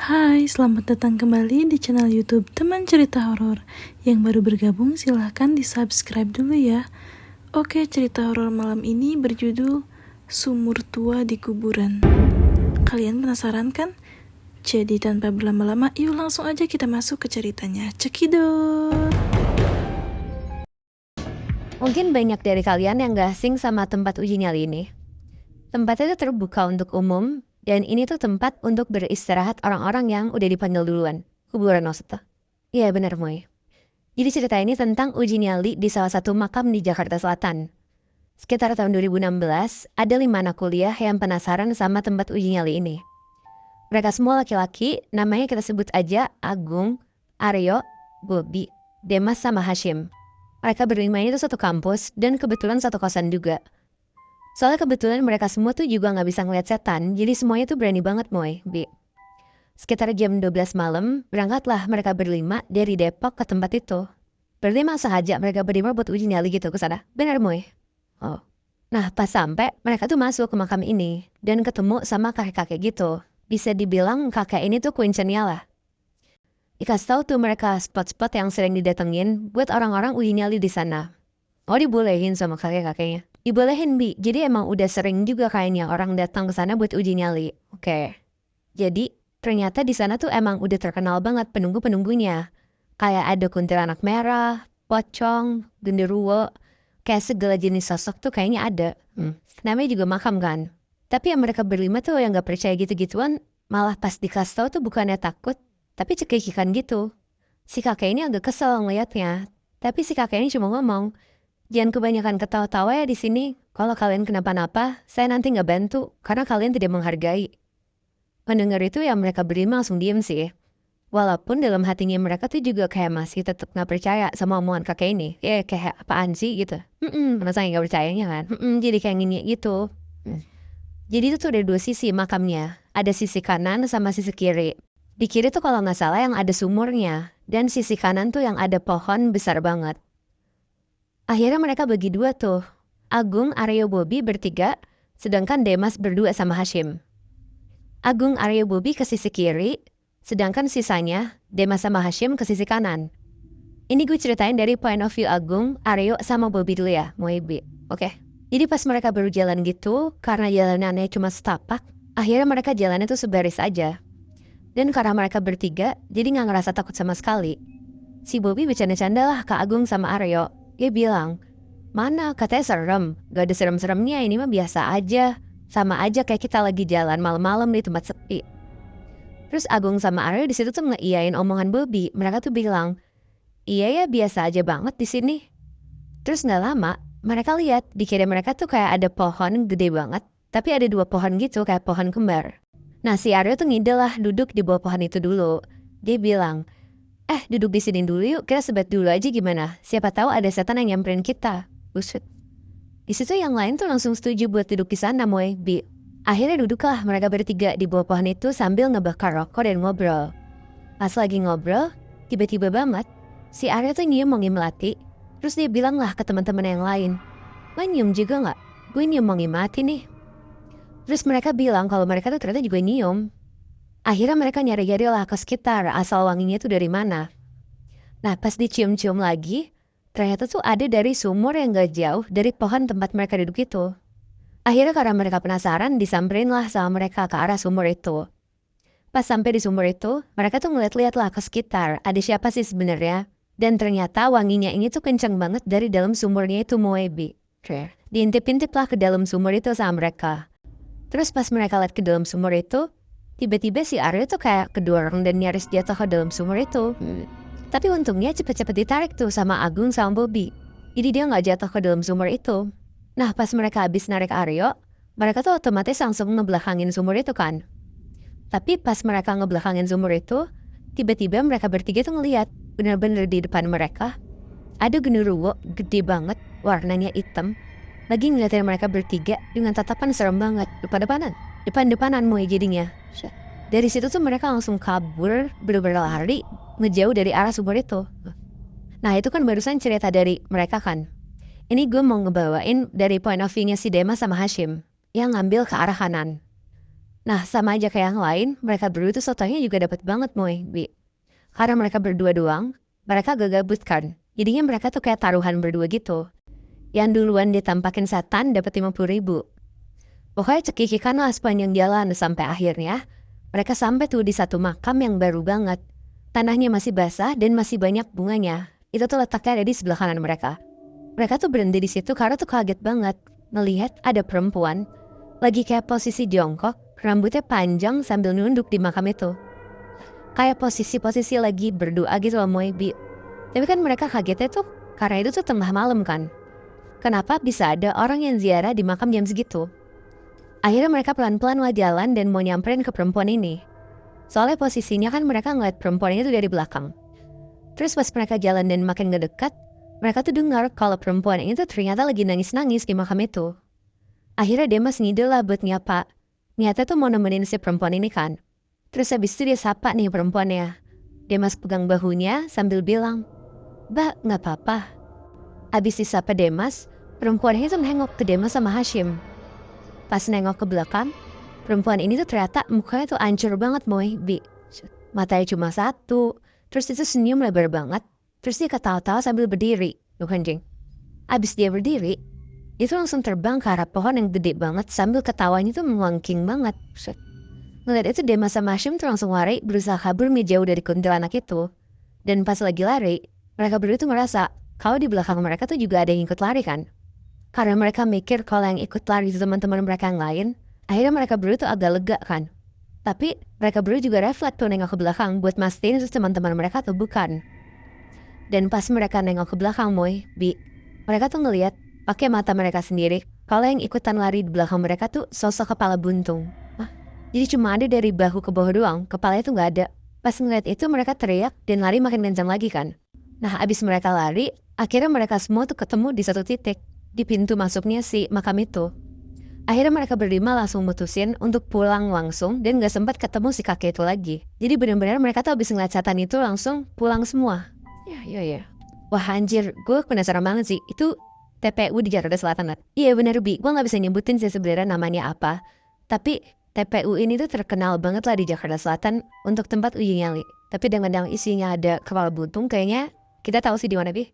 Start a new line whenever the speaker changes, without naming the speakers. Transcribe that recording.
Hai, selamat datang kembali di channel YouTube Teman Cerita Horor. Yang baru bergabung silahkan di-subscribe dulu ya. Oke, cerita horor malam ini berjudul Sumur Tua di Kuburan. Kalian penasaran kan? Jadi tanpa berlama-lama, yuk langsung aja kita masuk ke ceritanya. Cekidot.
Mungkin banyak dari kalian yang gak asing sama tempat uji nyali ini. Tempatnya itu terbuka untuk umum, dan ini tuh tempat untuk beristirahat orang-orang yang udah dipanggil duluan. Kuburan maksudnya. Iya benar Moy. Jadi cerita ini tentang uji nyali di salah satu makam di Jakarta Selatan. Sekitar tahun 2016, ada 5 anak kuliah yang penasaran sama tempat uji nyali ini. Mereka semua laki-laki, namanya kita sebut aja Agung, Aryo, Bobby, Demas sama Hashim. Mereka berlima itu satu kampus dan kebetulan satu kosan juga. Soalnya kebetulan mereka semua tuh juga gak bisa ngeliat setan, jadi semuanya tuh berani banget Moy, Bi. Sekitar jam 12 malam, berangkatlah mereka berlima dari Depok ke tempat itu. Berlima sahaja mereka berlima buat uji nyali gitu ke sana. Benar Moy? Oh. Nah pas sampai mereka tuh masuk ke makam ini dan ketemu sama kakek-kakek gitu. Bisa dibilang kakek ini tuh kuncinya lah. Dikasih tahu tuh mereka spot-spot yang sering didatengin buat orang-orang uji nyali di sana. Oh dibolehin sama kakek-kakeknya. Dibolehin Bi, jadi emang udah sering juga kayaknya orang datang ke sana buat uji nyali. Oke. Jadi ternyata di sana tuh emang udah terkenal banget penunggu-penunggunya. Kayak ada kuntilanak merah, pocong, genderuwo, kayak segala jenis sosok tuh kayaknya ada. Namanya juga makam kan. Tapi yang mereka berlima tuh yang gak percaya gitu-gituan, malah pas dikasih tahu tuh bukannya takut, tapi cekikikan gitu. Si kakek ini agak kesel ngeliatnya, tapi si kakek ini cuma ngomong, jangan kebanyakan ketawa-tawa ya di sini. Kalau kalian kenapa-napa, saya nanti nggak bantu karena kalian tidak menghargai. Pendengar itu yang mereka berlima langsung diem sih. Walaupun dalam hatinya mereka tuh juga kayak masih tetap nggak percaya sama omongan kakek ini. Ya kayak apaan sih gitu. Masa nggak percayanya kan? Jadi kayak gini gitu. Jadi itu tuh ada dua sisi makamnya. Ada sisi kanan sama sisi kiri. Di kiri tuh kalau nggak salah yang ada sumurnya. Dan sisi kanan tuh yang ada pohon besar banget. Akhirnya mereka bagi dua tuh. Agung, Aryo, Bobby bertiga, sedangkan Demas berdua sama Hashim. Agung, Aryo, Bobby ke sisi kiri, sedangkan sisanya Demas sama Hashim ke sisi kanan. Ini gue ceritain dari point of view Agung, Aryo, sama Bobby dulu ya, Moebi. Oke. Jadi pas mereka baru jalan gitu, karena jalanannya cuma setapak, akhirnya mereka jalannya tuh sebaris aja. Dan karena mereka bertiga, jadi gak ngerasa takut sama sekali. Si Bobby bercanda-canda lah ke Agung sama Aryo. Dia bilang, mana katanya serem, gak ada serem-seremnya, ini mah biasa aja. Sama aja kayak kita lagi jalan malam-malam di tempat sepi. Terus Agung sama Aryo di situ tuh ngeiyain omongan Bobby. Mereka tuh bilang, iya ya biasa aja banget di sini. Terus gak lama, mereka lihat di kiri mereka tuh kayak ada pohon gede banget. Tapi ada dua pohon gitu kayak pohon kembar. Nah si Aryo tuh ngide lah duduk di bawah pohon itu dulu. Dia bilang, duduk di sini dulu yuk, kita sebat dulu aja gimana. Siapa tahu ada setan yang nyamperin kita. Buset. Di situ yang lain tuh langsung setuju buat duduk di sana, Moy. Akhirnya duduklah mereka bertiga di bawah pohon itu sambil ngebakar rokok dan ngobrol. Pas lagi ngobrol, tiba-tiba banget, si Aryo tuh nyium wangi melati. Terus dia bilang lah ke teman-teman yang lain, lo nyium juga nggak? Gue nyium wangi melati nih. Terus mereka bilang kalau mereka tuh ternyata juga nyium. Akhirnya mereka nyari-nyari lah ke sekitar asal wanginya tuh dari mana. Nah pas dicium-cium lagi, ternyata tuh ada dari sumur yang gak jauh dari pohon tempat mereka duduk itu. Akhirnya karena mereka penasaran, disamperin lah sama mereka ke arah sumur itu. Pas sampai di sumur itu, mereka tuh ngeliat-liat lah ke sekitar, ada siapa sih sebenarnya. Dan ternyata wanginya ini tuh kenceng banget dari dalam sumurnya itu Moebi. Diintip-intip lah ke dalam sumur itu sama mereka. Terus pas mereka lihat ke dalam sumur itu, tiba-tiba si Aryo tuh kayak kedorong dan nyaris jatuh ke dalam sumur itu. Tapi untungnya cepet-cepet ditarik tuh sama Agung sama Bobby. Jadi dia gak jatuh ke dalam sumur itu. Nah pas mereka habis narik Aryo, mereka tuh otomatis langsung ngebelakangin sumur itu kan. Tapi pas mereka ngebelakangin sumur itu, tiba-tiba mereka bertiga tuh ngeliat bener-bener di depan mereka ada genderuwo gede banget, warnanya hitam. Lagi ngeliatin mereka bertiga dengan tatapan serem banget. Depan-depanan Moy jadinya. Dari situ tuh mereka langsung kabur, bener-bener lari, ngejauh dari arah sumur itu. Nah itu kan barusan cerita dari mereka kan. Ini gue mau ngebawain dari point of view-nya si Demas sama Hashim, yang ngambil ke arah kanan. Nah, sama aja kayak yang lain, mereka berdua tuh sotonya juga dapat banget Moy, Bi. Karena mereka berdua doang, mereka gak gabut kan. Jadinya mereka tuh kayak taruhan berdua gitu. Yang duluan ditampakin setan dapat 50.000. Pokoknya cekikikan lah sepanjang jalan sampai akhirnya mereka sampai tuh di satu makam yang baru banget. Tanahnya masih basah dan masih banyak bunganya. Itu tuh letaknya ada di sebelah kanan mereka. Mereka tuh berhenti di situ karena tuh kaget banget melihat ada perempuan lagi kayak posisi jongkok, rambutnya panjang sambil nunduk di makam itu. Kayak posisi-posisi lagi berdoa gitu loh Moy. Tapi kan mereka kagetnya tuh karena itu tuh tengah malam kan. Kenapa bisa ada orang yang ziarah di makam jam segitu? Akhirnya mereka pelan-pelan lah jalan dan mau nyamperin ke perempuan ini. Soalnya posisinya kan mereka ngeliat perempuan itu dari belakang. Terus pas mereka jalan dan makin ngedekat, mereka tuh dengar kalau perempuan ini tuh ternyata lagi nangis-nangis di makam itu. Akhirnya Demas ngide lah buat nyapa. Niatnya tuh mau nemenin si perempuan ini kan. Terus habis itu dia sapa nih perempuannya. Demas pegang bahunya sambil bilang, "Mbak, nggak apa-apa." Habis disapa Demas, perempuan itu nengok ke Demas sama Hashim. Pas nengok ke belakang, perempuan ini tuh ternyata mukanya tuh hancur banget Moy, Bi. Matanya cuma satu, terus itu senyum lebar banget, terus dia ketawa-tawa sambil berdiri. Tuh anjing. Abis dia berdiri, itu langsung terbang ke arah pohon yang gede banget sambil ketawanya tuh melengking banget. Set. Ngeliat itu Demas sama Hashim tuh langsung lari berusaha kabur jauh dari kuntilanak itu. Dan pas lagi lari, mereka berdua tuh ngerasa kalau di belakang mereka tuh juga ada yang ikut lari kan. Karena mereka mikir kalau yang ikut lari itu teman-teman mereka yang lain, akhirnya mereka berdua tuh agak lega kan. Tapi mereka berdua juga refleks tuh nengok ke belakang buat mastiin itu teman-teman mereka tuh bukan. Dan pas mereka nengok ke belakang Moy, Bi, mereka tuh ngeliat pakai mata mereka sendiri kalau yang ikutan lari di belakang mereka tuh sosok kepala buntung. Hah? Jadi cuma ada dari bahu ke bawah doang, kepalanya tuh nggak ada. Pas ngeliat itu mereka teriak dan lari makin kencang lagi kan. Nah abis mereka lari, akhirnya mereka semua tuh ketemu di satu titik. Di pintu masuknya si makam itu. Akhirnya mereka berlima langsung mutusin untuk pulang langsung dan gak sempat ketemu si kakek itu lagi. Jadi benar-benar mereka tuh abis ngeliat setan itu langsung pulang semua. Ya. Wah anjir, gue penasaran banget sih. Itu TPU di Jakarta Selatan kan? Iya bener Bi, gue gak bisa nyebutin sih sebenarnya namanya apa. Tapi TPU ini tuh terkenal banget lah di Jakarta Selatan untuk tempat uji nyali. Tapi dengan isinya ada kepala buntung kayaknya kita tahu sih di mana Bi.